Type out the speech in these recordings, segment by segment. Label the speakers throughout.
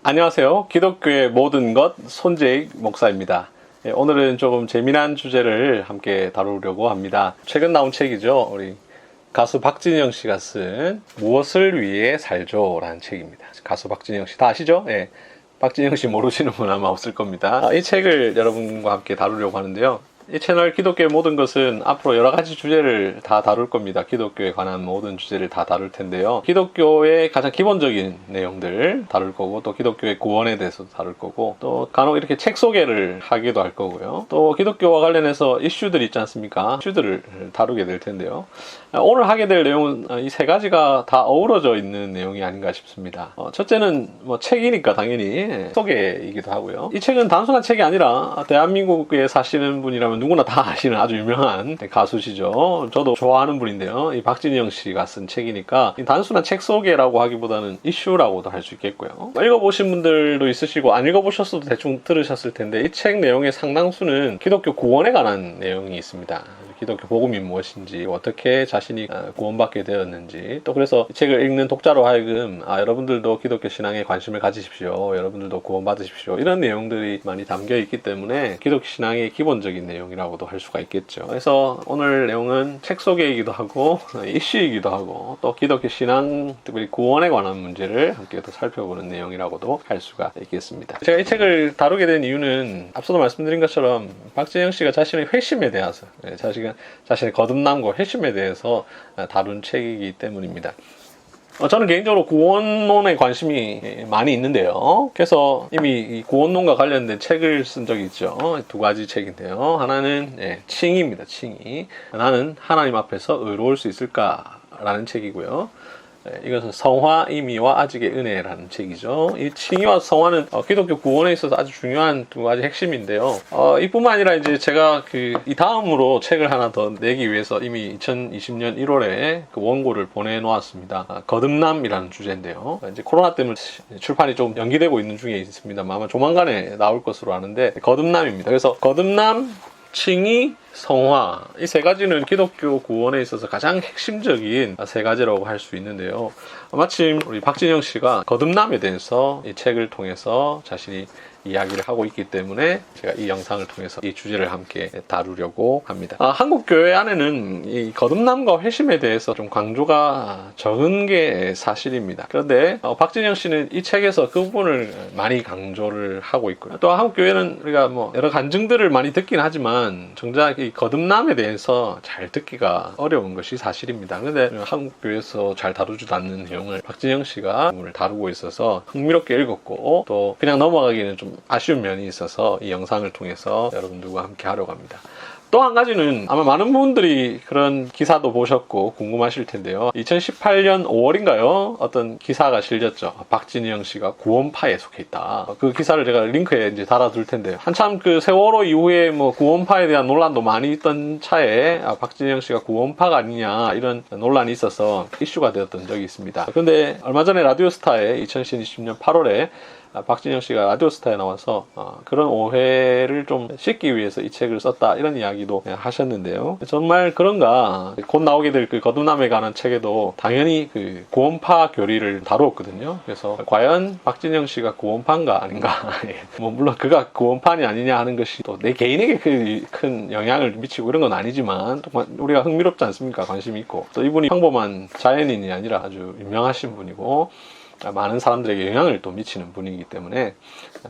Speaker 1: 안녕하세요. 기독교의 모든 것 손재익 목사입니다. 오늘은 조금 재미난 주제를 함께 다루려고 합니다. 최근 나온 책이죠. 우리 가수 박진영 씨가 쓴 무엇을 위해 살죠? 라는 책입니다. 가수 박진영 씨 다 아시죠? 예. 박진영 씨 모르시는 분 아마 없을 겁니다. 이 책을 여러분과 함께 다루려고 하는데요. 이 채널 기독교의 모든 것은 앞으로 여러 가지 주제를 다 다룰 겁니다. 기독교에 관한 모든 주제를 다 다룰 텐데요. 기독교의 가장 기본적인 내용들 다룰 거고, 또 기독교의 구원에 대해서 다룰 거고, 또 간혹 이렇게 책 소개를 하기도 할 거고요. 또 기독교와 관련해서 이슈들 있지 않습니까? 이슈들을 다루게 될 텐데요. 오늘 하게 될 내용은 이 세 가지가 다 어우러져 있는 내용이 아닌가 싶습니다. 첫째는 뭐 책이니까 당연히 소개이기도 하고요. 이 책은 단순한 책이 아니라 대한민국에 사시는 분이라면 누구나 다 아시는 아주 유명한 가수시죠. 저도 좋아하는 분인데요. 이 박진영 씨가 쓴 책이니까 단순한 책 소개라고 하기보다는 이슈라고도 할 수 있겠고요. 읽어보신 분들도 있으시고 안 읽어보셨어도 대충 들으셨을 텐데 이 책 내용의 상당수는 기독교 구원에 관한 내용이 있습니다. 기독교 복음이 무엇인지, 어떻게 자신이 구원받게 되었는지, 또 그래서 이 책을 읽는 독자로 하여금 여러분들도 기독교 신앙에 관심을 가지십시오, 여러분들도 구원받으십시오, 이런 내용들이 많이 담겨 있기 때문에 기독교 신앙의 기본적인 내용이라고도 할 수가 있겠죠. 그래서 오늘 내용은 책 소개이기도 하고 이슈이기도 하고, 또 기독교 신앙, 특별히 구원에 관한 문제를 함께 또 살펴보는 내용이라고도 할 수가 있겠습니다. 제가 이 책을 다루게 된 이유는 앞서도 말씀드린 것처럼 박진영 씨가 자신의 회심에 대해서, 자신의 거듭남과 회심에 대해서 다룬 책이기 때문입니다. 저는 개인적으로 구원론에 관심이 많이 있는데요. 그래서 이미 이 구원론과 관련된 책을 쓴 적이 있죠. 두 가지 책인데요. 하나는 칭의입니다. 칭의. 나는 하나님 앞에서 의로울 수 있을까? 라는 책이고요. 이것은 성화, 임의와 아직의 은혜라는 책이죠. 이 칭의와 성화는 기독교 구원에 있어서 아주 중요한 두 가지 핵심인데요. 이뿐만 아니라 이제 제가 이 다음으로 책을 하나 더 내기 위해서 이미 2020년 1월에 그 원고를 보내놓았습니다. 거듭남이라는 주제인데요. 이제 코로나 때문에 출판이 좀 연기되고 있는 중에 있습니다만 아마 조만간에 나올 것으로 아는데, 거듭남입니다. 그래서 거듭남, 칭의, 성화, 이 세 가지는 기독교 구원에 있어서 가장 핵심적인 세 가지라고 할 수 있는데요. 마침 우리 박진영 씨가 거듭남에 대해서 이 책을 통해서 자신이 이야기를 하고 있기 때문에 제가 이 영상을 통해서 이 주제를 함께 다루려고 합니다. 한국 교회 안에는 이 거듭남과 회심에 대해서 좀 강조가 적은 게 사실입니다. 그런데 박진영 씨는 이 책에서 그 부분을 많이 강조를 하고 있고요. 또 한국 교회는 우리가 뭐 여러 간증들을 많이 듣긴 하지만 정작 이 거듭남에 대해서 잘 듣기가 어려운 것이 사실입니다. 그런데 한국 교회에서 잘 다루지도 않는 내용을 박진영 씨가 다루고 있어서 흥미롭게 읽었고, 또 그냥 넘어가기는 좀 아쉬운 면이 있어서 이 영상을 통해서 여러분들과 함께 하려고 합니다. 또 한 가지는 아마 많은 분들이 그런 기사도 보셨고 궁금하실 텐데요. 2018년 5월인가요? 어떤 기사가 실렸죠. 박진영 씨가 구원파에 속해 있다. 그 기사를 제가 링크에 이제 달아둘 텐데요. 한참 그 세월호 이후에 뭐 구원파에 대한 논란도 많이 있던 차에 박진영 씨가 구원파가 아니냐 이런 논란이 있어서 이슈가 되었던 적이 있습니다. 그런데 얼마 전에 라디오스타에 2020년 8월에 박진영 씨가 라디오스타에 나와서 그런 오해를 좀 씻기 위해서 이 책을 썼다, 이런 이야기도 하셨는데요. 정말 그런가? 곧 나오게 될 그 거듭남에 관한 책에도 당연히 그 구원파 교리를 다루었거든요. 그래서 과연 박진영 씨가 구원파인가 아닌가? 뭐 물론 그가 구원파니 아니냐 하는 것이 또 내 개인에게 큰 영향을 미치고 이런 건 아니지만, 또 우리가 흥미롭지 않습니까? 관심이 있고, 또 이분이 평범한 자연인이 아니라 아주 유명하신 분이고 많은 사람들에게 영향을 또 미치는 분이기 때문에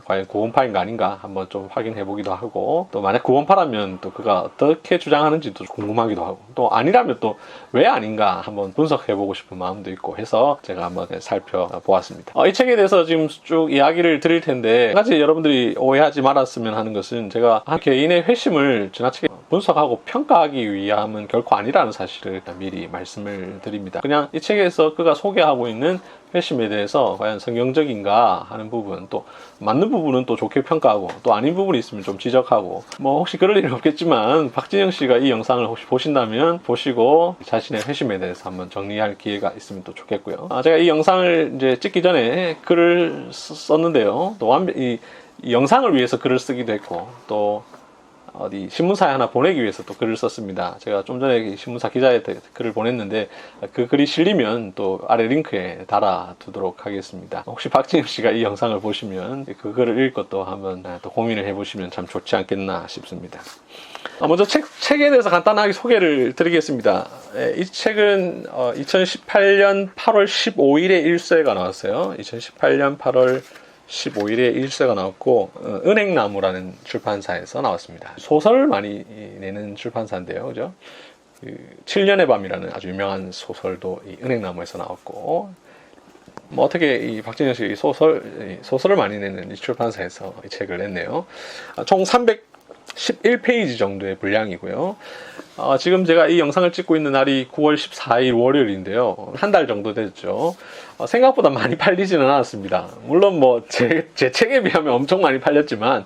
Speaker 1: 과연 구원파인가 아닌가 한번 좀 확인해 보기도 하고, 또 만약 구원파라면 또 그가 어떻게 주장하는지도 궁금하기도 하고, 또 아니라면 또 왜 아닌가 한번 분석해 보고 싶은 마음도 있고 해서 제가 한번 살펴보았습니다. 이 책에 대해서 지금 쭉 이야기를 드릴 텐데, 한 가지 여러분들이 오해하지 말았으면 하는 것은, 제가 한 개인의 회심을 지나치게 분석하고 평가하기 위함은 결코 아니라는 사실을 미리 말씀을 드립니다. 그냥 이 책에서 그가 소개하고 있는 회심에 대해서 과연 성경적인가 하는 부분, 또 맞는 부분은 또 좋게 평가하고, 또 아닌 부분이 있으면 좀 지적하고, 뭐 혹시 그럴 일은 없겠지만 박진영 씨가 이 영상을 혹시 보신다면 보시고 자신의 회심에 대해서 한번 정리할 기회가 있으면 또 좋겠고요. 제가 이 영상을 이제 찍기 전에 글을 썼는데요. 또 이 영상을 위해서 글을 쓰기도 했고, 또 어디 신문사에 하나 보내기 위해서 또 글을 썼습니다. 제가 좀 전에 신문사 기자한테 글을 보냈는데 그 글이 실리면 또 아래 링크에 달아두도록 하겠습니다. 혹시 박진영 씨가 이 영상을 보시면 그 글을 읽고 또 한번 또 고민을 해보시면 참 좋지 않겠나 싶습니다. 먼저 책에 대해서 간단하게 소개를 드리겠습니다. 이 책은 2018년 8월 15일에 1쇄가 나왔어요. 2018년 8월 15일에 1쇄가 나왔고 은행나무라는 출판사에서 나왔습니다. 소설을 많이 내는 출판사인데요. 그죠? 7년의 밤이라는 아주 유명한 소설도 이 은행나무에서 나왔고, 뭐 어떻게 이 박진영 씨 소설을 많이 내는 이 출판사에서 이 책을 냈네요. 총 311페이지 정도의 분량이고요. 지금 제가 이 영상을 찍고 있는 날이 9월 14일 월요일인데요. 한 달 정도 됐죠. 생각보다 많이 팔리지는 않았습니다. 물론 뭐 제 책에 비하면 엄청 많이 팔렸지만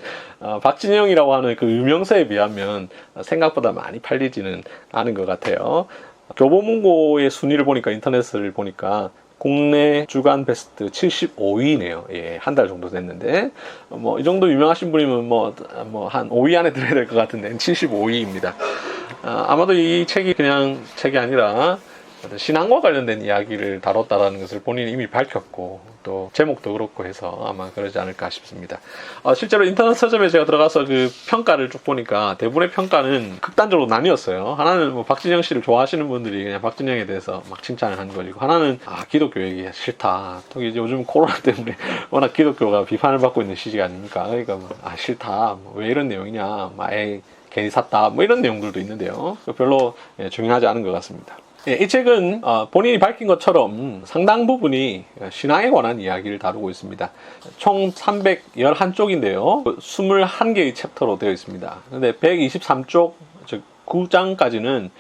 Speaker 1: 박진영이라고 하는 그 유명세에 비하면 생각보다 많이 팔리지는 않은 것 같아요. 교보문고의 순위를 보니까, 인터넷을 보니까 국내 주간 베스트 75위네요. 예, 한 달 정도 됐는데, 뭐, 이 정도 유명하신 분이면 한 5위 안에 들어야 될 것 같은데, 75위입니다. 아마도 이 책이 그냥 책이 아니라 신앙과 관련된 이야기를 다뤘다라는 것을 본인이 이미 밝혔고, 또 제목도 그렇고 해서 아마 그러지 않을까 싶습니다. 실제로 인터넷 서점에 제가 들어가서 그 평가를 쭉 보니까 대부분의 평가는 극단적으로 나뉘었어요. 하나는 뭐 박진영 씨를 좋아하시는 분들이 그냥 박진영에 대해서 막 칭찬을 한 것이고, 하나는 기독교 얘기 싫다. 또 이제 요즘 코로나 때문에 워낙 기독교가 비판을 받고 있는 시기 아닙니까? 그러니까 싫다. 왜 이런 내용이냐. 괜히 샀다. 뭐 이런 내용들도 있는데요. 별로 중요하지 않은 것 같습니다. 이 책은 본인이 밝힌 것처럼 상당 부분이 신앙에 관한 이야기를 다루고 있습니다. 총 311쪽인데요. 21개의 챕터로 되어 있습니다. 근데 123쪽, 즉 9장까지는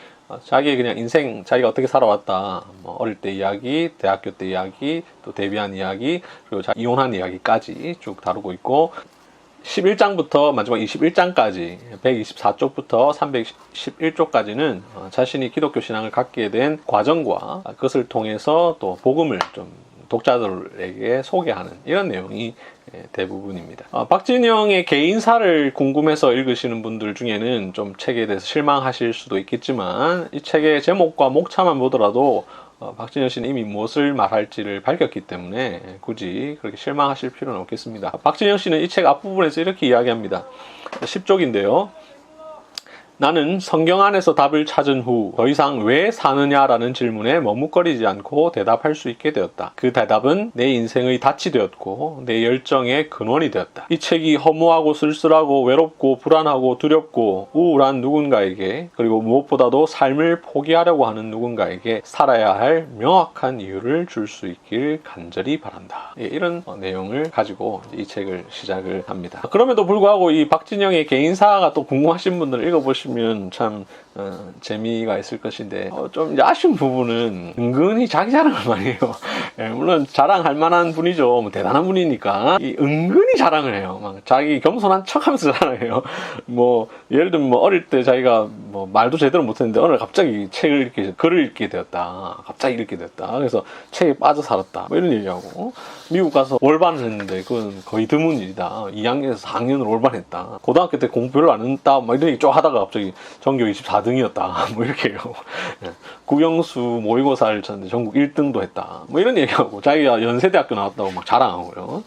Speaker 1: 자기의 그냥 인생, 자기가 어떻게 살아왔다, 뭐 어릴 때 이야기, 대학교 때 이야기, 또 데뷔한 이야기, 그리고 이혼한 이야기까지 쭉 다루고 있고, 11장부터 마지막 21장까지 124쪽부터 311쪽까지는 자신이 기독교 신앙을 갖게 된 과정과 그것을 통해서 또 복음을 좀 독자들에게 소개하는 이런 내용이 대부분입니다. 박진영의 개인사를 궁금해서 읽으시는 분들 중에는 좀 책에 대해서 실망하실 수도 있겠지만, 이 책의 제목과 목차만 보더라도 박진영 씨는 이미 무엇을 말할지를 밝혔기 때문에 굳이 그렇게 실망하실 필요는 없겠습니다. 박진영 씨는 이 책 앞부분에서 이렇게 이야기합니다. 10쪽인데요. 나는 성경 안에서 답을 찾은 후 더 이상 왜 사느냐라는 질문에 머뭇거리지 않고 대답할 수 있게 되었다. 그 대답은 내 인생의 닻이 되었고 내 열정의 근원이 되었다. 이 책이 허무하고 쓸쓸하고 외롭고 불안하고 두렵고 우울한 누군가에게, 그리고 무엇보다도 삶을 포기하려고 하는 누군가에게 살아야 할 명확한 이유를 줄 수 있길 간절히 바란다. 이런 내용을 가지고 이 책을 시작을 합니다. 그럼에도 불구하고 이 박진영의 개인사가 또 궁금하신 분들 읽어보시면 참 재미가 있을 것인데, 좀 이제 아쉬운 부분은 은근히 자기 자랑을 많이 해요. 물론 자랑할 만한 분이죠. 뭐 대단한 분이니까 은근히 자랑을 해요. 막 자기 겸손한 척하면서 자랑해요. 뭐 예를 들면 뭐 어릴 때 자기가 뭐 말도 제대로 못했는데 어느 날 갑자기 글을 읽게 되었다. 갑자기 읽게 되었다. 그래서 책에 빠져 살았다. 뭐 이런 얘기하고, 미국 가서 올반을 했는데 그건 거의 드문 일이다. 2학년에서 4학년을 올반했다. 고등학교 때 공부 별로 안 했다. 뭐 이런 얘기 쭉 하다가 갑자기 전교 24등이었다. 뭐 이렇게 해요. 국영수 모의고사를 쳤는데 전국 1등도 했다. 뭐 이런 얘기하고, 자기가 연세대학교 나왔다고 막 자랑하고요.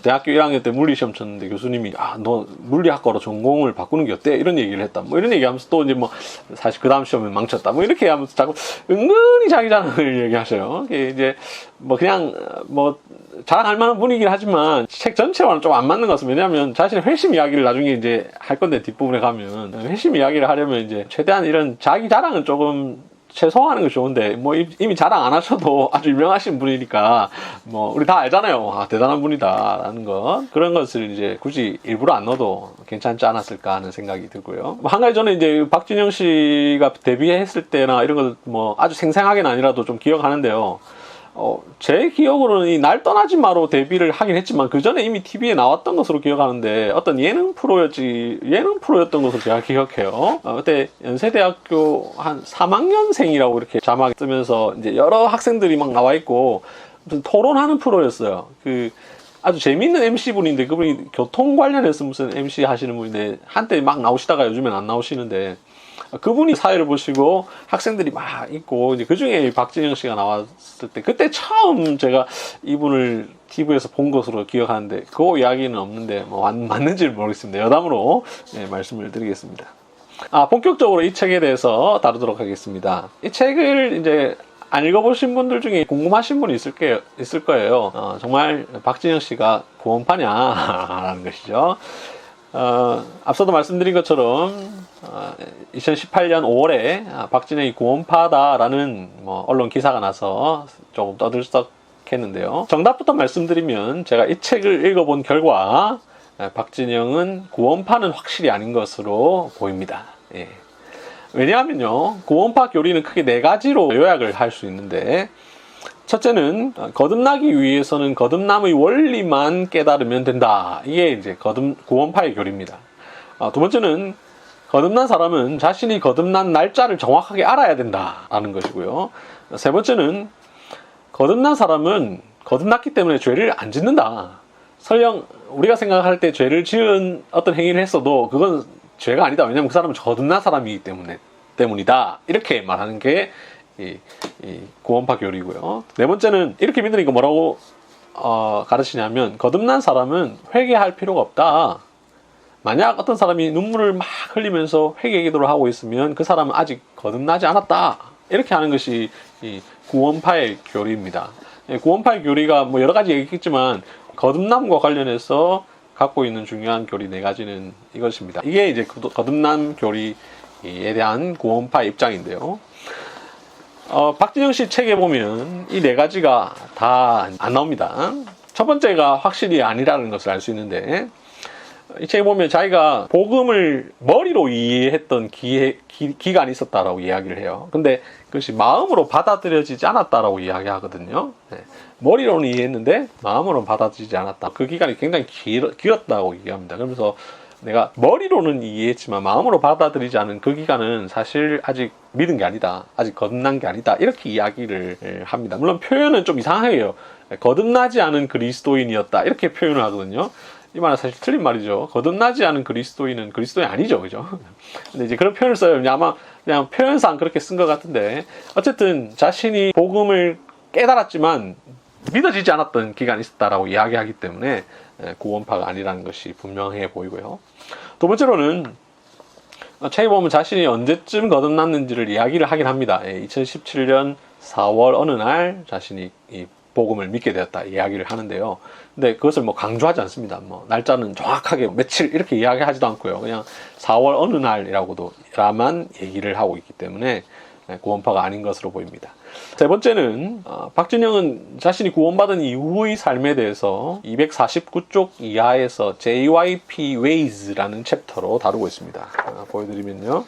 Speaker 1: 대학교 1학년 때 물리시험 쳤는데 교수님이 너 물리학과로 전공을 바꾸는 게 어때? 이런 얘기를 했다. 뭐 이런 얘기하면서 또 이제 뭐 사실 그 다음 시험에 망쳤다. 뭐 이렇게 하면서 자꾸 은근히 자기 자랑을 얘기하셔요. 이제 뭐 그냥 뭐 자랑할 만한 분이긴 하지만 책 전체와는 좀 안 맞는 것 같습니다. 왜냐하면 자신의 회심 이야기를 나중에 이제 할 건데, 뒷부분에 가면 회심 이야기를 하려면 이제 최대한 이런 자기 자랑은 조금 최소화하는 게 좋은데, 뭐 이미 자랑 안 하셔도 아주 유명하신 분이니까 뭐 우리 다 알잖아요. 대단한 분이다라는 것. 그런 것을 이제 굳이 일부러 안 넣어도 괜찮지 않았을까 하는 생각이 들고요. 한 가지 저는 이제 박진영 씨가 데뷔했을 때나 이런 걸 뭐 아주 생생하게는 아니라도 좀 기억하는데요. 제 기억으로는 이 날 떠나지 마로 데뷔를 하긴 했지만 그 전에 이미 TV에 나왔던 것으로 기억하는데, 어떤 예능 프로였던 것으로 제가 기억해요. 그때 연세대학교 한 3학년생이라고 이렇게 자막 뜨면서 이제 여러 학생들이 막 나와 있고 무슨 토론하는 프로였어요. 아주 재미있는 MC분인데, 그분이 교통 관련해서 무슨 MC 하시는 분인데, 한때 막 나오시다가 요즘엔 안 나오시는데, 그분이 사회를 보시고 학생들이 막 있고, 이제 그 중에 박진영 씨가 나왔을 때, 그때 처음 제가 이분을 TV에서 본 것으로 기억하는데, 그 이야기는 없는데, 뭐, 맞는지를 모르겠습니다. 여담으로 말씀을 드리겠습니다. 본격적으로 이 책에 대해서 다루도록 하겠습니다. 이 책을 이제 안 읽어보신 분들 중에 궁금하신 분이 있을 거예요. 정말 박진영 씨가 구원파냐라는 것이죠. 앞서도 말씀드린 것처럼 2018년 5월에 박진영이 구원파다라는 언론 기사가 나서 조금 떠들썩했는데요. 정답부터 말씀드리면, 제가 이 책을 읽어본 결과 박진영은 구원파는 확실히 아닌 것으로 보입니다. 예. 왜냐하면요, 구원파 교리는 크게 4가지로 요약을 할 수 있는데, 첫째는 거듭나기 위해서는 거듭남의 원리만 깨달으면 된다. 이게 이제 구원파의 교리입니다. 두 번째는 거듭난 사람은 자신이 거듭난 날짜를 정확하게 알아야 된다라는 것이고요. 세 번째는 거듭난 사람은 거듭났기 때문에 죄를 안 짓는다. 설령 우리가 생각할 때 죄를 지은 어떤 행위를 했어도 그건 죄가 아니다. 왜냐하면 그 사람은 거듭난 사람이기 때문이다. 이렇게 말하는 게 이 구원파 교리고요. 네 번째는 이렇게 믿으니까 뭐라고 가르치냐면, 거듭난 사람은 회개할 필요가 없다. 만약 어떤 사람이 눈물을 막 흘리면서 회개 기도를 하고 있으면 그 사람은 아직 거듭나지 않았다. 이렇게 하는 것이 이 구원파의 교리입니다. 구원파의 교리가 뭐 여러 가지 얘기했지만, 거듭남과 관련해서 갖고 있는 중요한 교리 4가지는 이것입니다. 이게 이제 거듭남 교리에 대한 구원파의 입장인데요. 박진영 씨 책에 보면 이 4가지가 다 안 나옵니다. 첫 번째가 확실히 아니라는 것을 알 수 있는데, 이 책에 보면 자기가 복음을 머리로 이해했던 기간이 있었다라고 이야기를 해요. 근데 그것이 마음으로 받아들여지지 않았다라고 이야기하거든요. 머리로는 이해했는데 마음으로는 받아들이지 않았다. 그 기간이 굉장히 길었다고 얘기합니다. 그러면서 내가 머리로는 이해했지만 마음으로 받아들이지 않은 그 기간은 사실 아직 믿은 게 아니다. 아직 거듭난 게 아니다. 이렇게 이야기를 합니다. 물론 표현은 좀 이상해요. 거듭나지 않은 그리스도인이었다. 이렇게 표현을 하거든요. 이 말은 사실 틀린 말이죠. 거듭나지 않은 그리스도인은 그리스도인이 아니죠. 그죠? 근데 이제 그런 표현을 써요. 아마 그냥 표현상 그렇게 쓴 것 같은데, 어쨌든 자신이 복음을 깨달았지만 믿어지지 않았던 기간이 있었다라고 이야기하기 때문에 구원파가 아니라는 것이 분명해 보이고요. 두 번째로는 책에 보면 자신이 언제쯤 거듭났는지를 이야기를 하긴 합니다. 2017년 4월 어느 날 자신이 이 복음을 믿게 되었다 이야기를 하는데요. 근데 그것을 뭐 강조하지 않습니다. 뭐 날짜는 정확하게 며칠 이렇게 이야기하지도 않고요. 그냥 4월 어느 날이라고만 얘기를 하고 있기 때문에 구원파가 아닌 것으로 보입니다. 세 번째는 박진영은 자신이 구원받은 이후의 삶에 대해서 249쪽 이하에서 JYP Ways라는 챕터로 다루고 있습니다. 보여드리면요.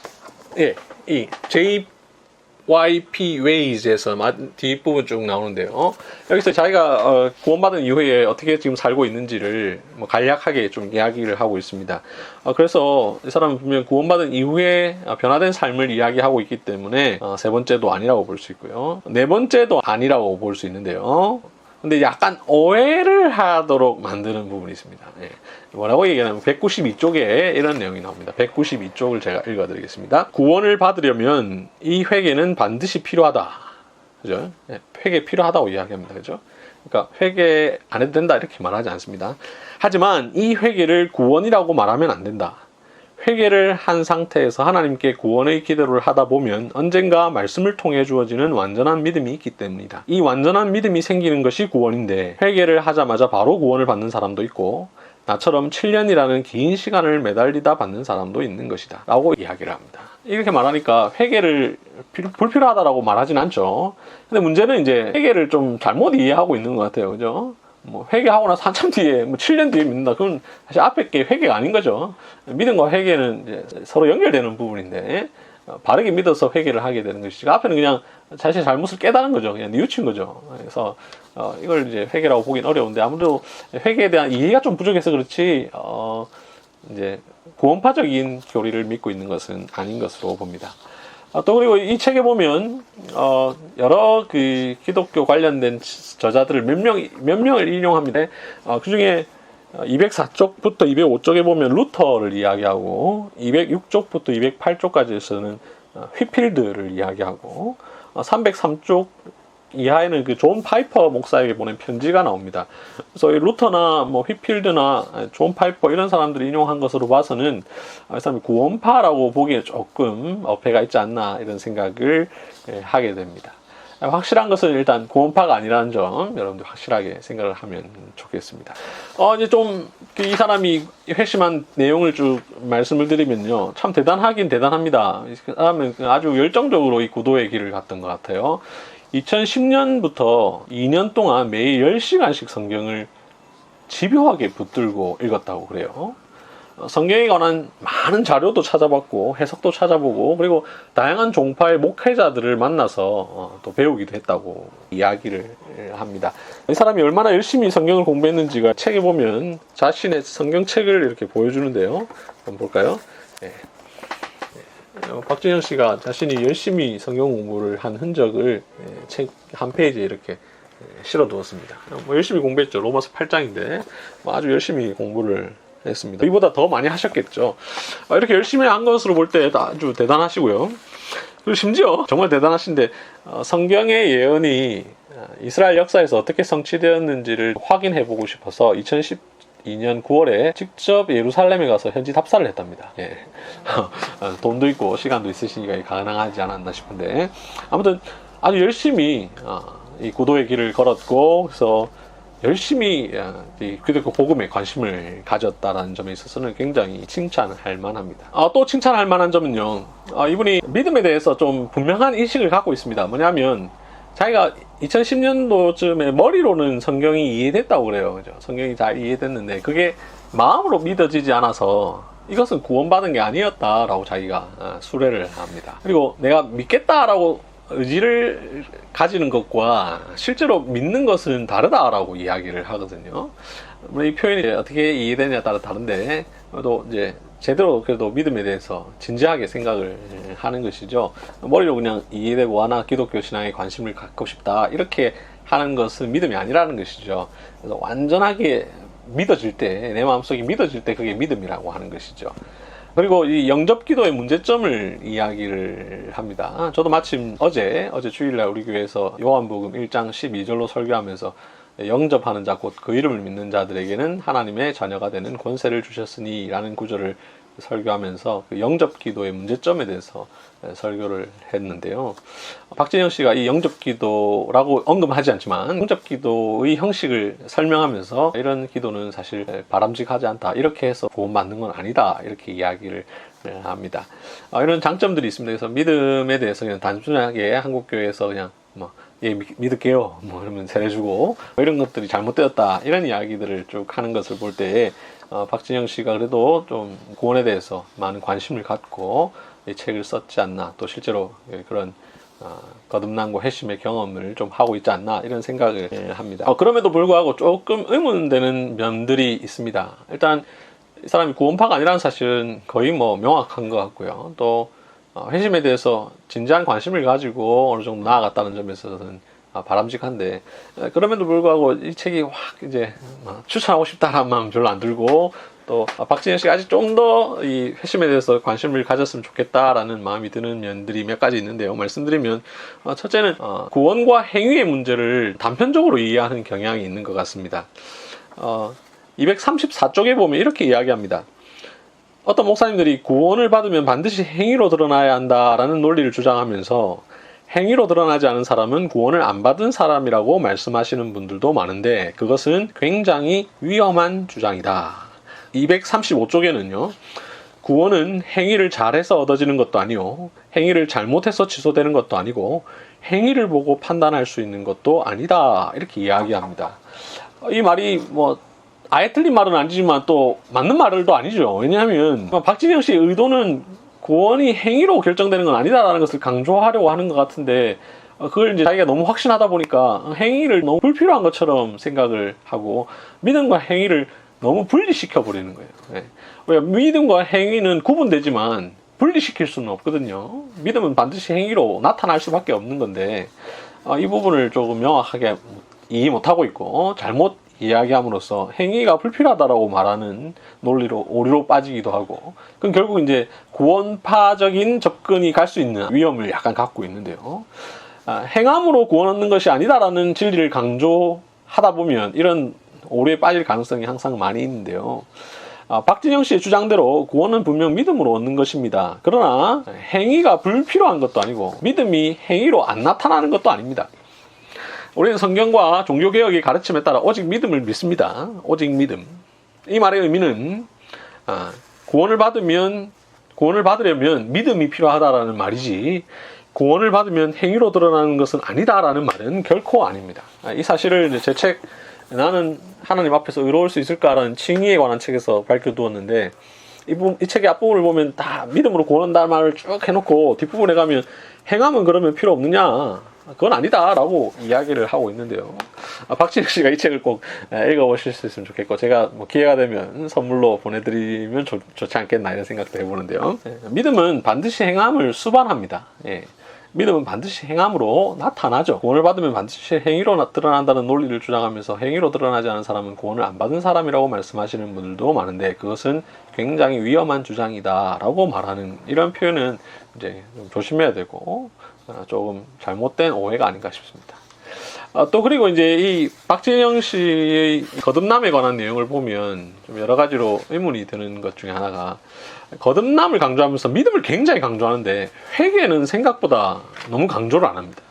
Speaker 1: 예, 이 JYP Ways에서 뒷부분 쭉 나오는데요. 여기서 자기가 구원받은 이후에 어떻게 지금 살고 있는지를 뭐 간략하게 좀 이야기를 하고 있습니다. 그래서 이 사람은 분명 구원받은 이후에 변화된 삶을 이야기하고 있기 때문에 세 번째도 아니라고 볼 수 있고요. 네 번째도 아니라고 볼 수 있는데요. 근데 약간 오해를 하도록 만드는 부분이 있습니다. 뭐라고 얘기하냐면 192쪽에 이런 내용이 나옵니다. 192쪽을 제가 읽어드리겠습니다. 구원을 받으려면 이 회개는 반드시 필요하다. 그죠? 회개 필요하다고 이야기합니다. 그죠? 그러니까 회개 안 해도 된다 이렇게 말하지 않습니다. 하지만 이 회개를 구원이라고 말하면 안 된다. 회개를 한 상태에서 하나님께 구원의 기도를 하다 보면 언젠가 말씀을 통해 주어지는 완전한 믿음이 있기 때문이다. 이 완전한 믿음이 생기는 것이 구원인데, 회개를 하자마자 바로 구원을 받는 사람도 있고 나처럼 7년이라는 긴 시간을 매달리다 받는 사람도 있는 것이다 라고 이야기를 합니다. 이렇게 말하니까 회개를 불필요하다라고 말하진 않죠. 근데 문제는 이제 회개를 좀 잘못 이해하고 있는 것 같아요. 그죠? 뭐 회개하고 나서 한참 뒤에 7년 뒤에 믿는다. 그건 사실 앞에 게 회개가 아닌 거죠. 믿음과 회개는 이제 서로 연결되는 부분인데, 바르게 믿어서 회개를 하게 되는 것이지, 앞에는 그냥 자신의 잘못을 깨달은 거죠. 그냥 뉘우친 거죠. 그래서 이걸 이제 회개라고 보긴 어려운데, 아무래도 회개에 대한 이해가 좀 부족해서 그렇지 이제 구원파적인 교리를 믿고 있는 것은 아닌 것으로 봅니다. 또 그리고 이 책에 보면 여러 그 기독교 관련된 저자들을 몇 명을 인용합니다. 그 중에 204쪽부터 205쪽에 보면 루터를 이야기하고 206쪽부터 208쪽까지에서는 휘필드를 이야기하고 303쪽 이하에는 그 존 파이퍼 목사에게 보낸 편지가 나옵니다. 그래서 이 루터나 뭐 휘필드나 존 파이퍼 이런 사람들이 인용한 것으로 봐서는 이 사람이 구원파라고 보기에 조금 어폐가 있지 않나 이런 생각을 하게 됩니다. 확실한 것은 일단 구원파가 아니라는 점 여러분들 확실하게 생각을 하면 좋겠습니다. 이제 좀 이 사람이 회심한 내용을 쭉 말씀을 드리면요, 참 대단하긴 대단합니다. 그 사람은 아주 열정적으로 이 구도의 길을 갔던 것 같아요. 2010년부터 2년 동안 매일 10시간씩 성경을 집요하게 붙들고 읽었다고 그래요. 성경에 관한 많은 자료도 찾아봤고 해석도 찾아보고 그리고 다양한 종파의 목회자들을 만나서 또 배우기도 했다고 이야기를 합니다. 이 사람이 얼마나 열심히 성경을 공부했는지가 책에 보면 자신의 성경책을 이렇게 보여주는데요. 한번 볼까요? 네. 박진영 씨가 자신이 열심히 성경 공부를 한 흔적을 책 한 페이지에 이렇게 실어 두었습니다. 열심히 공부했죠. 로마서 8장인데 아주 열심히 공부를 했습니다. 이보다 더 많이 하셨겠죠. 이렇게 열심히 한 것으로 볼 때 아주 대단하시고요. 그리고 심지어 정말 대단하신데 성경의 예언이 이스라엘 역사에서 어떻게 성취되었는지를 확인해 보고 싶어서 2012년 9월에 직접 예루살렘에 가서 현지 답사를 했답니다. 예. 돈도 있고 시간도 있으시니까 가능하지 않았나 싶은데 아무튼 아주 열심히 이 구도의 길을 걸었고 그래서 열심히 이 기독교 복음에 관심을 가졌다는 점에 있어서는 굉장히 칭찬할 만합니다. 또 칭찬할 만한 점은요, 이분이 믿음에 대해서 좀 분명한 인식을 갖고 있습니다. 뭐냐면 자기가 2010년도쯤에 머리로는 성경이 이해됐다고 그래요. 그죠? 성경이 잘 이해됐는데 그게 마음으로 믿어지지 않아서 이것은 구원받은 게 아니었다라고 자기가 수레를 합니다. 그리고 내가 믿겠다라고 의지를 가지는 것과 실제로 믿는 것은 다르다라고 이야기를 하거든요. 이 표현이 어떻게 이해되냐에 따라 다른데, 또 이제 제대로 그래도 믿음에 대해서 진지하게 생각을 하는 것이죠. 머리로 그냥 이해되고 나 기독교 신앙에 관심을 갖고 싶다 이렇게 하는 것은 믿음이 아니라는 것이죠. 그래서 완전하게 믿어질 때, 내 마음속에 믿어질 때 그게 믿음이라고 하는 것이죠. 그리고 이 영접기도의 문제점을 이야기를 합니다. 저도 마침 어제 주일날 우리 교회에서 요한복음 1장 12절로 설교하면서 영접하는 자 곧 그 이름을 믿는 자들에게는 하나님의 자녀가 되는 권세를 주셨으니 라는 구절을 설교하면서 그 영접기도의 문제점에 대해서 설교를 했는데요. 박진영 씨가 이 영접기도라고 언급하지 않지만 영접기도의 형식을 설명하면서 이런 기도는 사실 바람직하지 않다. 이렇게 해서 구원받는 건 아니다. 이렇게 이야기를 합니다. 이런 장점들이 있습니다. 그래서 믿음에 대해서 그냥 단순하게 한국교회에서 그냥 예, 믿을게요. 그러면 세례주고 이런 것들이 잘못되었다. 이런 이야기들을 쭉 하는 것을 볼 때 박진영 씨가 그래도 좀 구원에 대해서 많은 관심을 갖고 이 책을 썼지 않나. 또 실제로 그런 거듭남과 회심의 경험을 좀 하고 있지 않나 이런 생각을 합니다. 그럼에도 불구하고 조금 의문되는 면들이 있습니다. 일단 이 사람이 구원파가 아니라는 사실은 거의 명확한 것 같고요. 또 회심에 대해서 진지한 관심을 가지고 어느 정도 나아갔다는 점에서는 바람직한데 그럼에도 불구하고 이 책이 확 이제 추천하고 싶다라는 마음 별로 안 들고 또 박진영 씨가 아직 좀 더 이 회심에 대해서 관심을 가졌으면 좋겠다라는 마음이 드는 면들이 몇 가지 있는데요. 말씀드리면 첫째는 구원과 행위의 문제를 단편적으로 이해하는 경향이 있는 것 같습니다. 234쪽에 보면 이렇게 이야기합니다. 어떤 목사님들이 구원을 받으면 반드시 행위로 드러나야 한다라는 논리를 주장하면서 행위로 드러나지 않은 사람은 구원을 안 받은 사람이라고 말씀하시는 분들도 많은데 그것은 굉장히 위험한 주장이다. 235쪽에는요. 구원은 행위를 잘해서 얻어지는 것도 아니요. 행위를 잘못해서 취소되는 것도 아니고 행위를 보고 판단할 수 있는 것도 아니다. 이렇게 이야기합니다. 이 말이 아예 틀린 말은 아니지만 또 맞는 말도 아니죠. 왜냐하면 박진영 씨의 의도는 구원이 행위로 결정되는 건 아니다라는 것을 강조하려고 하는 것 같은데 그걸 이제 자기가 너무 확신하다 보니까 행위를 너무 불필요한 것처럼 생각을 하고 믿음과 행위를 너무 분리시켜 버리는 거예요. 왜 믿음과 행위는 구분되지만 분리시킬 수는 없거든요. 믿음은 반드시 행위로 나타날 수밖에 없는 건데 이 부분을 조금 명확하게 이해 못하고 있고 잘못 이야기함으로써 행위가 불필요하다라고 말하는 논리로 오류로 빠지기도 하고, 그럼 결국 이제 구원파적인 접근이 갈 수 있는 위험을 약간 갖고 있는데요. 행함으로 구원 얻는 것이 아니다라는 진리를 강조하다 보면 이런 오류에 빠질 가능성이 항상 많이 있는데요. 박진영 씨의 주장대로 구원은 분명 믿음으로 얻는 것입니다. 그러나 행위가 불필요한 것도 아니고 믿음이 행위로 안 나타나는 것도 아닙니다. 우리는 성경과 종교개혁의 가르침에 따라 오직 믿음을 믿습니다. 오직 믿음. 이 말의 의미는 구원을 받으려면 믿음이 필요하다라는 말이지, 구원을 받으면 행위로 드러나는 것은 아니다라는 말은 결코 아닙니다. 이 사실을 제 책 나는 하나님 앞에서 의로울 수 있을까라는 칭의에 관한 책에서 밝혀두었는데, 이 책의 앞부분을 보면 다 믿음으로 구원한다는 말을 쭉 해놓고 뒷부분에 가면 행함은 그러면 필요 없느냐, 그건 아니다 라고 이야기를 하고 있는데요. 박진영 씨가 이 책을 꼭 읽어보실 수 있으면 좋겠고, 제가 뭐 기회가 되면 선물로 보내드리면 좋지 않겠나 이런 생각도 해보는데요. 믿음은 반드시 행함을 수반합니다. 믿음은 반드시 행함으로 나타나죠. 구원을 받으면 반드시 행위로 드러난다는 논리를 주장하면서 행위로 드러나지 않은 사람은 구원을 안 받은 사람이라고 말씀하시는 분들도 많은데, 그것은 굉장히 위험한 주장이다 라고 말하는 이런 표현은 이제 좀 조심해야 되고 조금 잘못된 오해가 아닌가 싶습니다. 또 그리고 이제 이 박진영 씨의 거듭남에 관한 내용을 보면 좀 여러 가지로 의문이 드는 것 중에 하나가, 거듭남을 강조하면서 믿음을 굉장히 강조하는데 회개는 생각보다 너무 강조를 안 합니다.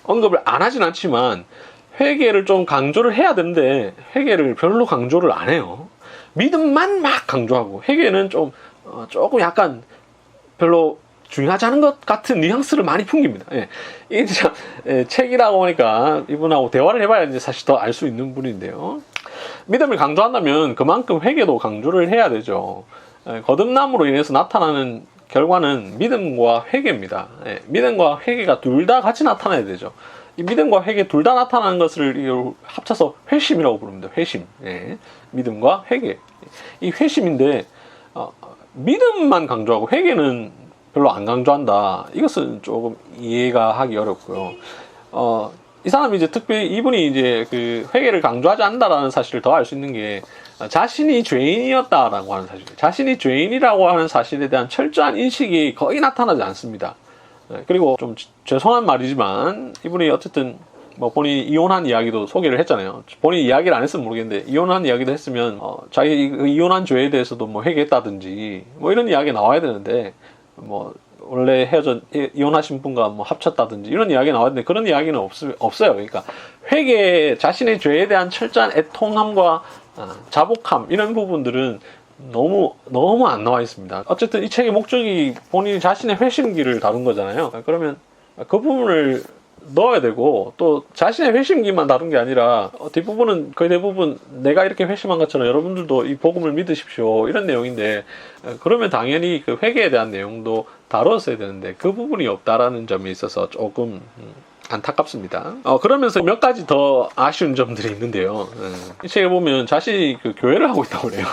Speaker 1: 언급을 안 하진 않지만 회개를 좀 강조를 해야 되는데 회개를 별로 강조를 안 해요. 믿음만 막 강조하고 회개는 조금 약간 별로 중요하지 않은 것 같은 뉘앙스를 많이 풍깁니다. 이게 진짜 책이라고 보니까 이분하고 대화를 해봐야 이제 사실 더 알 수 있는 분인데요. 믿음을 강조한다면 그만큼 회개도 강조를 해야 되죠. 거듭남으로 인해서 나타나는 결과는 믿음과 회개입니다. 믿음과 회개가 둘 다 같이 나타나야 되죠. 이 믿음과 회개 둘 다 나타나는 것을 합쳐서 회심이라고 부릅니다. 회심. 믿음과 회개. 이 회심인데 믿음만 강조하고 회개는 별로 안 강조한다. 이것은 조금 이해가 하기 어렵고요. 이 사람이 이제 특별히 이분이 이제 그 회개를 강조하지 않는다라는 사실을 더 알 수 있는 게, 자신이 죄인이었다라고 하는 사실, 자신이 죄인이라고 하는 사실에 대한 철저한 인식이 거의 나타나지 않습니다. 그리고 좀 죄송한 말이지만 이분이 어쨌든 뭐 본인이 이혼한 이야기도 소개를 했잖아요. 본인이 이야기를 안 했으면 모르겠는데 이혼한 이야기도 했으면 자기 이혼한 죄에 대해서도 뭐 회개했다든지 뭐 이런 이야기 나와야 되는데, 뭐 원래 이혼하신 분과 뭐 합쳤다든지 이런 이야기 나와야 되는데 그런 이야기는 없어요. 그러니까 회개, 자신의 죄에 대한 철저한 애통함과 자복함 이런 부분들은 너무 안 나와 있습니다. 어쨌든 이 책의 목적이 본인 자신의 회심기를 다룬 거잖아요. 그러면 그 부분을 넣어야 되고, 또 자신의 회심기만 다룬 게 아니라 뒷부분은 거의 대부분 내가 이렇게 회심한 것처럼 여러분들도 이 복음을 믿으십시오 이런 내용인데, 그러면 당연히 그 회개에 대한 내용도 다뤘어야 되는데 그 부분이 없다라는 점에 있어서 조금 안타깝습니다. 그러면서 몇 가지 더 아쉬운 점들이 있는데요. 이 책에 보면 자신이 그 교회를 하고 있다고 그래요.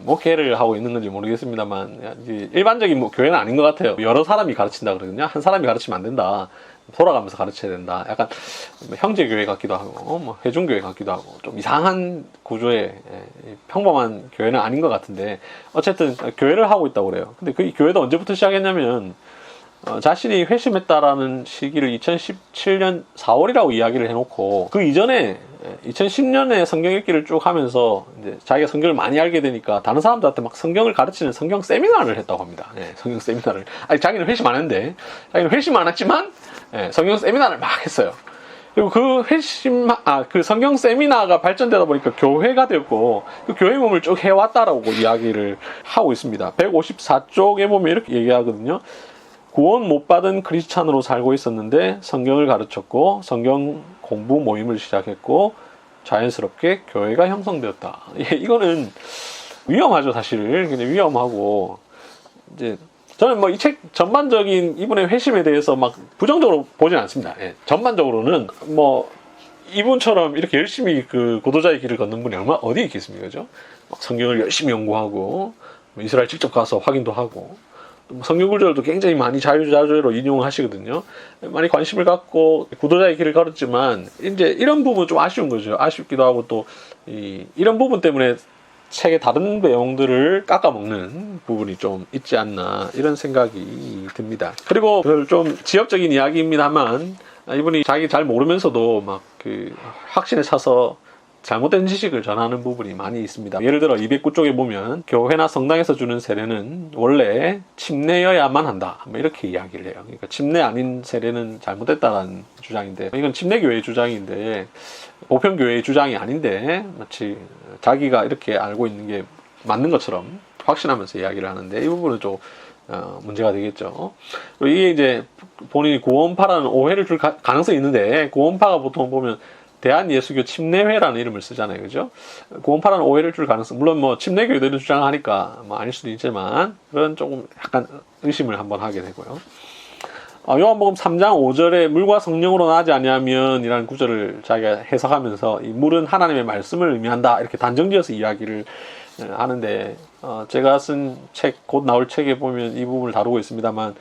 Speaker 1: 목회를 하고 있는 건지 모르겠습니다만 일반적인 뭐 교회는 아닌 것 같아요. 여러 사람이 가르친다 그러거든요. 한 사람이 가르치면 안 된다. 돌아가면서 가르쳐야 된다. 약간 형제교회 같기도 하고 뭐 회중교회 같기도 하고 좀 이상한 구조의 평범한 교회는 아닌 것 같은데, 어쨌든 교회를 하고 있다고 그래요. 근데 그 교회도 언제부터 시작했냐면 자신이 회심했다라는 시기를 2017년 4월이라고 이야기를 해놓고, 그 이전에 2010년에 성경 읽기를 쭉 하면서 이제 자기가 성경을 많이 알게 되니까 다른 사람들한테 막 성경을 가르치는 성경 세미나를 했다고 합니다. 성경 세미나를. 아니, 자기는 회심 안 했는데, 자기는 회심 안 했지만 성경 세미나를 막 했어요. 그리고 그 성경 세미나가 발전되다 보니까 교회가 되었고, 그 교회 몸을 쭉 해왔다라고 이야기를 하고 있습니다. 154쪽에 보면 이렇게 얘기하거든요. 구원 못 받은 크리스찬으로 살고 있었는데 성경을 가르쳤고 성경 공부 모임을 시작했고 자연스럽게 교회가 형성되었다. 이거는 위험하죠, 사실. 근데 위험하고, 이제 저는 뭐 이 책 전반적인 이분의 회심에 대해서 막 부정적으로 보진 않습니다. 전반적으로는 뭐 이분처럼 이렇게 열심히 그 고도자의 길을 걷는 분이 어디 있겠습니까, 그죠? 막 성경을 열심히 연구하고 이스라엘 직접 가서 확인도 하고 성경 구절도 굉장히 많이 자유자재로 인용하시거든요. 많이 관심을 갖고 구도자의 길을 걸었지만 이제 이런 부분 좀 아쉬운 거죠. 아쉽기도 하고 또 이런 부분 때문에 책의 다른 내용들을 깎아먹는 부분이 좀 있지 않나 이런 생각이 듭니다. 그리고 좀 지엽적인 이야기입니다만 이분이 자기 잘 모르면서도 막 그 확신에 차서 잘못된 지식을 전하는 부분이 많이 있습니다. 예를 들어 209쪽에 보면 교회나 성당에서 주는 세례는 원래 침례여야만 한다, 뭐 이렇게 이야기를 해요. 그러니까 침례 아닌 세례는 잘못됐다는 주장인데, 이건 침례교회의 주장인데 보편교회의 주장이 아닌데 마치 자기가 이렇게 알고 있는 게 맞는 것처럼 확신하면서 이야기를 하는데, 이 부분은 좀 문제가 되겠죠. 이게 이제 본인이 구원파라는 오해를 줄 가능성이 있는데, 구원파가 보통 보면 대한예수교 침례회라는 이름을 쓰잖아요. 그죠? 구원파라는 오해를 줄 가능성, 물론 뭐 침례교회들은 주장하니까 뭐 아닐 수도 있지만, 그런 조금 약간 의심을 한번 하게 되고요. 요한복음 3장 5절에 물과 성령으로 나지 아니하면 이라는 구절을 자기가 해석하면서 이 물은 하나님의 말씀을 의미한다, 이렇게 단정지어서 이야기를 하는데, 제가 쓴 책, 곧 나올 책에 보면 이 부분을 다루고 있습니다만,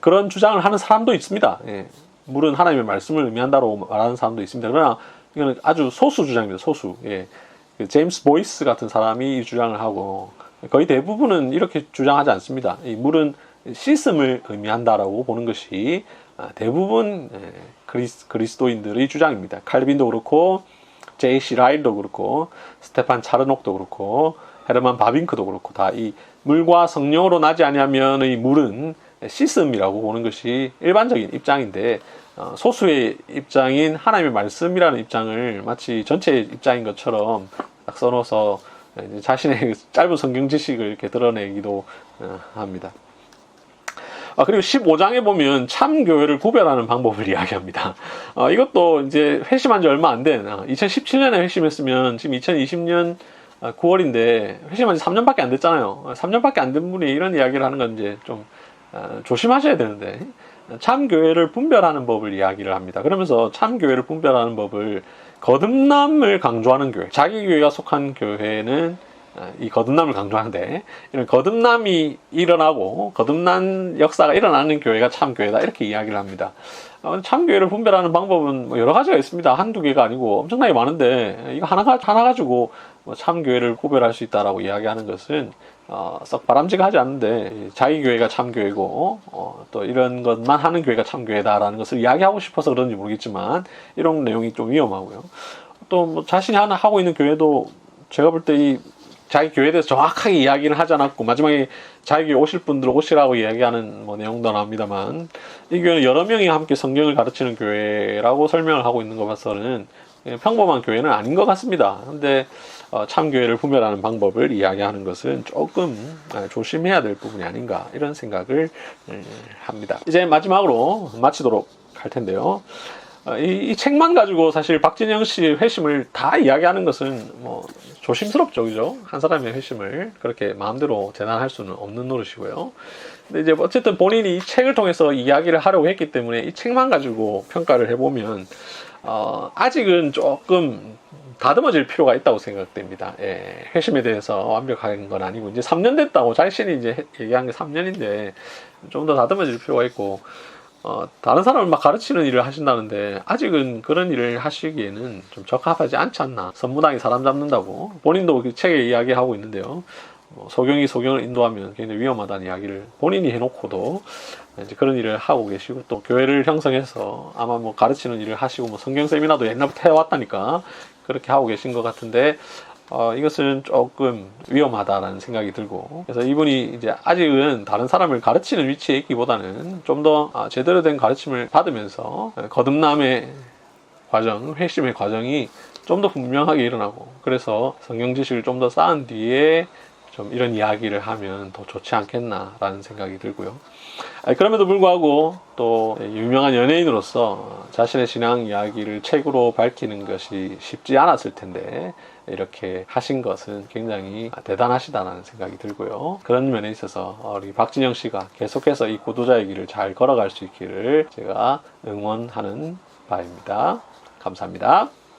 Speaker 1: 그런 주장을 하는 사람도 있습니다. 예. 물은 하나님의 말씀을 의미한다고 말하는 사람도 있습니다. 그러나 이거는 아주 소수 주장입니다. 소수. 예. 그 제임스 보이스 같은 사람이 이 주장을 하고, 거의 대부분은 이렇게 주장하지 않습니다. 이 물은 씻음을 의미한다라고 보는 것이 대부분 그리스도인들의 주장입니다. 칼빈도 그렇고, J.C. 라일도 그렇고, 스테판 차르녹도 그렇고, 헤르만 바빙크도 그렇고, 다 이 물과 성령으로 나지 아니하면의 물은 씻음이라고 보는 것이 일반적인 입장인데, 소수의 입장인 하나님의 말씀이라는 입장을 마치 전체의 입장인 것처럼 딱 써놓아서 자신의 짧은 성경 지식을 이렇게 드러내기도 합니다. 그리고 15장에 보면 참교회를 구별하는 방법을 이야기합니다. 이것도 이제 회심한 지 얼마 안 된, 2017년에 회심했으면 지금 2020년 9월인데 회심한 지 3년밖에 안 됐잖아요. 3년밖에 안 된 분이 이런 이야기를 하는 건 이제 좀 조심하셔야 되는데, 참교회를 분별하는 법을 이야기를 합니다. 그러면서 참교회를 분별하는 법을 거듭남을 강조하는 교회, 자기 교회가 속한 교회는 이 거듭남을 강조하는데, 이런 거듭남이 일어나고 거듭난 역사가 일어나는 교회가 참교회다, 이렇게 이야기를 합니다. 참교회를 분별하는 방법은 뭐 여러 가지가 있습니다. 한두 개가 아니고 엄청나게 많은데, 이거 하나 가지고 뭐 참교회를 구별할 수 있다라고 이야기하는 것은 썩 바람직하지 않은데, 자기 교회가 참교회고 또 이런 것만 하는 교회가 참교회다라는 것을 이야기하고 싶어서 그런지 모르겠지만, 이런 내용이 좀 위험하고요. 또 뭐 자신이 하나 하고 있는 교회도 제가 볼 때 이 자기 교회에 대해서 정확하게 이야기를 하지 않았고, 마지막에 자기 교회 오실 분들 오시라고 이야기하는 뭐 내용도 나옵니다만, 이 교회는 여러 명이 함께 성경을 가르치는 교회라고 설명을 하고 있는 것 봐서는 평범한 교회는 아닌 것 같습니다. 근데 참교회를 분별하는 방법을 이야기하는 것은 조금 조심해야 될 부분이 아닌가, 이런 생각을 합니다. 이제 마지막으로 마치도록 할 텐데요. 이 책만 가지고 사실 박진영 씨의 회심을 다 이야기하는 것은 뭐 조심스럽죠, 그죠? 한 사람의 회심을 그렇게 마음대로 재단할 수는 없는 노릇이고요. 근데 이제 어쨌든 본인이 이 책을 통해서 이야기를 하려고 했기 때문에 이 책만 가지고 평가를 해보면 아직은 조금 다듬어질 필요가 있다고 생각됩니다. 예, 회심에 대해서 완벽한 건 아니고, 이제 3년 됐다고 자신이 이제 얘기한 게 3년인데 좀 더 다듬어질 필요가 있고, 다른 사람을 막 가르치는 일을 하신다는데 아직은 그런 일을 하시기에는 좀 적합하지 않지 않나. 선무당이 사람 잡는다고 본인도 그 책에 이야기하고 있는데요. 소경이 소경을 인도하면 굉장히 위험하다는 이야기를 본인이 해놓고도 이제 그런 일을 하고 계시고, 또 교회를 형성해서 아마 뭐 가르치는 일을 하시고, 뭐 성경 세미나도 옛날부터 해왔다니까 그렇게 하고 계신 것 같은데, 이것은 조금 위험하다라는 생각이 들고, 그래서 이분이 이제 아직은 다른 사람을 가르치는 위치에 있기보다는 좀 더 제대로 된 가르침을 받으면서 거듭남의 과정, 회심의 과정이 좀 더 분명하게 일어나고, 그래서 성경 지식을 좀 더 쌓은 뒤에 좀 이런 이야기를 하면 더 좋지 않겠나라는 생각이 들고요. 그럼에도 불구하고 또 유명한 연예인으로서 자신의 신앙 이야기를 책으로 밝히는 것이 쉽지 않았을 텐데, 이렇게 하신 것은 굉장히 대단하시다는 생각이 들고요. 그런 면에 있어서 우리 박진영 씨가 계속해서 이 구도자의 길을 잘 걸어갈 수 있기를 제가 응원하는 바입니다. 감사합니다.